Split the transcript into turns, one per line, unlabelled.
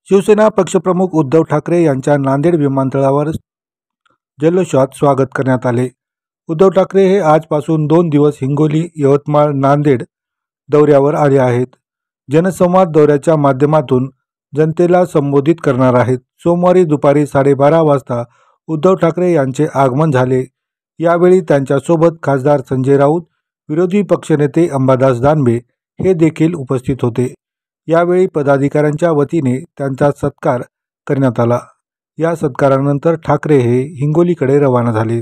शिवसेना पक्षप्रमुख उद्धव ठाकरे यांच्या नांदेड विमानतळावर जल्लोषात स्वागत करण्यात आले। उद्धव ठाकरे हे आजपासून 2 दिवस हिंगोली, यवतमाळ, नांदेड दौऱ्यावर आले आहेत। जनसंवाद दौऱ्याच्या माध्यमातून जनतेला संबोधित करणार आहेत। सोमवारी दुपारी 12:30 वाजता उद्धव ठाकरे यांचे आगमन झाले। यावेळी त्यांच्यासोबत खासदार संजय राऊत, विरोधी पक्षनेते अंबादास दानवे हे देखील उपस्थित होते। यावेळी पदाधिकाऱ्यांच्या वतीने त्यांचा सत्कार करण्यात आला। या सत्कारानंतर ठाकरे हे हिंगोलीकडे रवाना झाले।